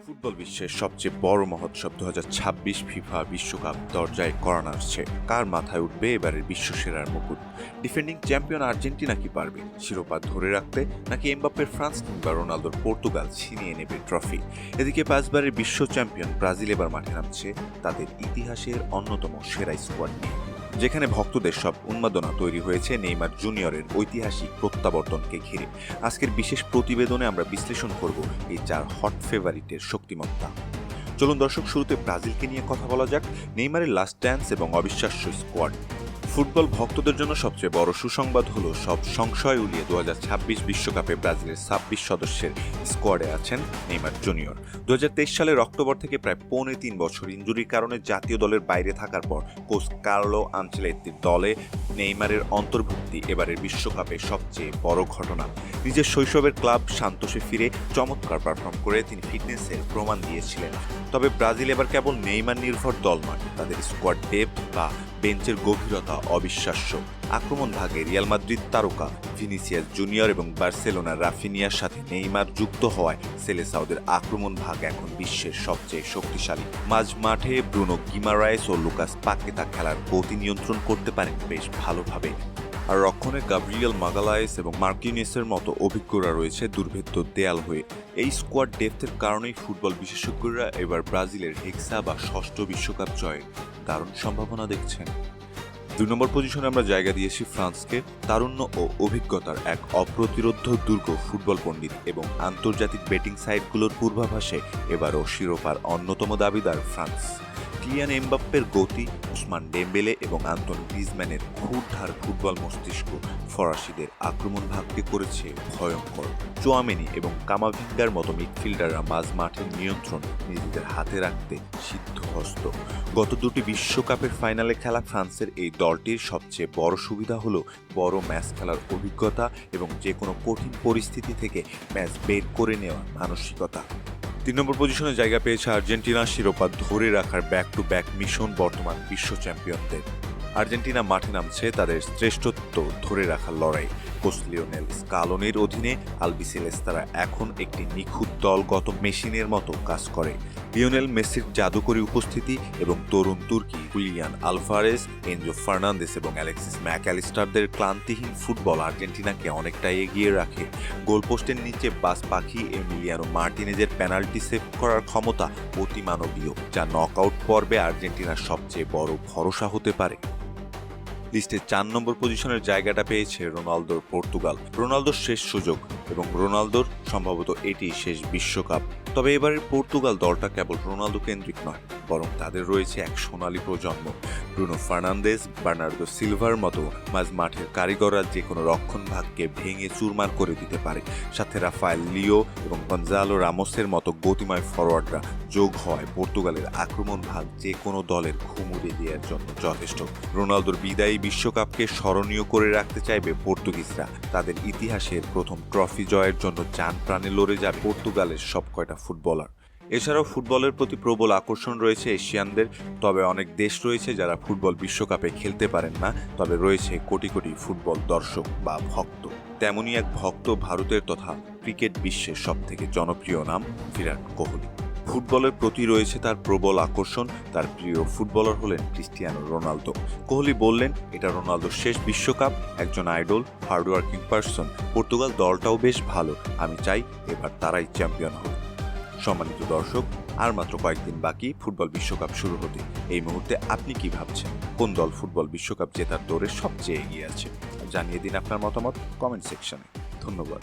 Football বিশ্বের সবচেয়ে বড় মহোৎসব 2026 ফিফা বিশ্বকাপ দরজায় করানো আসছে। কার মাথায় উঠবে এবারের বিশ্বসেরার মুকুট? ডিফেন্ডিং চ্যাম্পিয়ন আর্জেন্টিনা কি পারবে শিরোপা ধরে রাখতে, নাকি এমবাপ্পের ফ্রান্স কিংবা রোনালদোর পর্তুগাল ছিনিয়ে নেবে ট্রফি? এদিকে 5বারের বিশ্ব চ্যাম্পিয়ন ব্রাজিল এবার মাঠে নামছে তাদের ইতিহাসের অন্যতম সেরা স্কোয়াড নিয়ে, যেখানে ভক্তদের সব উন্মাদনা তৈরি হয়েছে নেইমার জুনিয়রের ঐতিহাসিক প্রত্যাবর্তনকে ঘিরে। আজকের বিশেষ প্রতিবেদনে আমরা বিশ্লেষণ করব এই 4 হট ফেভারিটের শক্তিমত্তা। চলুন দর্শক, শুরুতে ব্রাজিলকে নিয়ে কথা বলা যাক। নেইমারের লাস্ট ড্যান্স এবং অবিশ্বাস্য স্কোয়াড। ফুটবল ভক্তদের জন্য সবচেয়ে বড় সুসংবাদ হলো সব সংশয় উলিয়ে 2026 বিশ্বকাপে ব্রাজিলের 26 সদস্যের স্কোয়াডে আছেন নেইমার জুনিয়র। 2023 সালের অক্টোবর থেকে প্রায় 3.25 বছর ইনজুরির কারণে জাতীয় দলের বাইরে থাকার পর কোচ কার্লো আনচেলত্তির দলে নেইমারের অন্তর্ভুক্তি এবারের বিশ্বকাপে সবচেয়ে বড় ঘটনা। নিজের শৈশবের ক্লাব সান্তোসে ফিরে চমৎকার পারফর্ম করে তিনি ফিটনেসের প্রমাণ দিয়েছিলেন। তবে ব্রাজিল এবার কেবল নেইমার নির্ভর দল নয়, তাদের স্কোয়াড ডেপথ বা বেঞ্চের গভীরতা অবিশ্বাস্য। আক্রমণ ভাগে রিয়াল মাদ্রিদ তারকা ভিনিসিয়াস জুনিয়র এবং বার্সেলোনার রাফিনিয়ার সাথে নেইমার যুক্ত হওয়ায় সেলেসাওদের আক্রমণ ভাগ এখন বিশ্বের সবচেয়ে শক্তিশালী। মাঝ মাঠে ব্রুনো গিমারায়েস ও লুকাস পাকেতা খেলার গতি নিয়ন্ত্রণ করতে পারেন বেশ ভালোভাবে। আর রক্ষণে গাব্রিয়েল মাগালায়েস এবং মার্কিনিয়াসের মতো অভিজ্ঞরা রয়েছে দুর্ভেদ্য দেয়াল হয়ে। এই স্কোয়াড ডেপথের কারণেই ফুটবল বিশেষজ্ঞরা এবার ব্রাজিলের হেক্সা বা ষষ্ঠ বিশ্বকাপ জয়ের দারুণ সম্ভাবনা দেখছেন। 2 নম্বর পজিশনে আমরা জায়গা দিয়েছি ফ্রান্সকে। তারুণ্য ও অভিজ্ঞতার এক অপ্রতিরোধ্য দুর্গ ফুটবল পণ্ডিত এবং আন্তর্জাতিক বেটিং সাইটগুলোর পূর্বাভাসে এবারও শিরোপার অন্যতম দাবিদার ফ্রান্স। কিলিয়ান এমবাপ্পের গতি, ওসমান ডেম্বেলে এবং আন্তোন গ্রিজম্যানের ক্ষুরধার ফুটবল মস্তিষ্ক ফরাসিদের আক্রমণ ভাগকে করেছে ভয়ঙ্কর। চোয়ামেনি এবং কামাভিঙ্গার মতো মিডফিল্ডাররা মাঝ মাঠের নিয়ন্ত্রণ নিজেদের হাতে রাখতে সিদ্ধহস্ত। গত 2টি বিশ্বকাপের ফাইনালে খেলা ফ্রান্সের এই দলটির সবচেয়ে বড় সুবিধা হলো বড় ম্যাচ খেলার অভিজ্ঞতা এবং যে কোনো কঠিন পরিস্থিতি থেকে ম্যাচ বের করে নেওয়ার মানসিকতা। 3 নম্বর পজিশনে জায়গা পেয়েছে আর্জেন্টিনা। শিরোপা ধরে রাখার ব্যাক টু ব্যাক মিশন বর্তমান বিশ্ব চ্যাম্পিয়নদের। আর্জেন্টিনা মাঠে নামছে তাদের শ্রেষ্ঠত্ব ধরে রাখার লড়াই। কোচ লিওনেল স্কালোনির অধীনে আলবিসেলেস্তারা এখন একটি নিখুঁত দলগত মেশিনের মতো কাজ করে। লিওনেল মেসির জাদুকরী উপস্থিতি এবং তরুণ তুর্কি হুলিয়ান আলভারেজ, এনজো ফার্নান্দেস এবং অ্যালেক্সিস ম্যাকঅ্যালিস্টারদের ক্লান্তিহীন ফুটবল আর্জেন্টিনাকে অনেকটাই এগিয়ে রাখে। গোলপোস্টের নিচে বাস পাখি এমিলিয়ানো মার্টিনেজের পেনাল্টি সেভ করার ক্ষমতা অতিমানবীয়, যা নকআউট পর্বে আর্জেন্টিনার সবচেয়ে বড় ভরসা হতে পারে। লিস্টে 4 নম্বর পজিশনের জায়গাটা পেয়েছে রোনালদোর পর্তুগাল। রোনালদোর শেষ সুযোগ এবং রোনালদোর সম্ভবত এটি শেষ বিশ্বকাপ। তবে এবারের পর্তুগাল দলটা কেবল রোনালদো কেন্দ্রিক নয়, বরং তাদের রয়েছে এক সোনালী প্রজন্ম। ব্রুনো ফার্নান্দেস, বার্নার্দো সিলভার মতো মাঝ মাঠের কারিগররা যে কোনো রক্ষণ ভাগকে ভেঙে চুরমার করে দিতে পারে। সাথে রাফায়েল লিও এবং গঞ্জালো রামোসের মতো গতিময় ফরওয়ার্ডরা যোগ হয় পর্তুগালের আক্রমণ ভাগ যে কোনো দলের ঘুম উড়িয়ে দেওয়ার জন্য যথেষ্ট। রোনালদোর বিদায়ী বিশ্বকাপকে স্মরণীয় করে রাখতে চাইবে পর্তুগিজরা। তাদের ইতিহাসের প্রথম ট্রফি জয়ের জন্য জান প্রাণে লড়ে যাবে পর্তুগালের সব কয়টা ফুটবলার। এছাড়াও ফুটবলের প্রতি প্রবল আকর্ষণ রয়েছে এশিয়ানদের। তবে অনেক দেশ রয়েছে যারা ফুটবল বিশ্বকাপে খেলতে পারেন না, তবে রয়েছে কোটি কোটি ফুটবল দর্শক বা ভক্ত। তেমনই এক ভক্ত ভারতের তথা ক্রিকেট বিশ্বের সবথেকে জনপ্রিয় নাম বিরাট কোহলি। ফুটবলের প্রতি রয়েছে তার প্রবল আকর্ষণ। তার প্রিয় ফুটবলার হলেন ক্রিস্টিয়ানো রোনালদো। কোহলি বললেন, এটা রোনালদোর শেষ বিশ্বকাপ। একজন আইডল, হার্ডওয়ার্কিং পারসন। পর্তুগাল দলটাও বেশ ভালো। আমি চাই এবার তারাই চ্যাম্পিয়ন হোক। সম্মানিত দর্শক, আর মাত্র কয়েকদিন বাকি ফুটবল বিশ্বকাপ শুরু হতে। এই মুহূর্তে আপনি কি ভাবছেন? কোন দল ফুটবল বিশ্বকাপ জেতার দৌড়ে সবচেয়ে এগিয়ে আছে? জানিয়ে দিন আপনার মতামত কমেন্ট সেকশনে। ধন্যবাদ।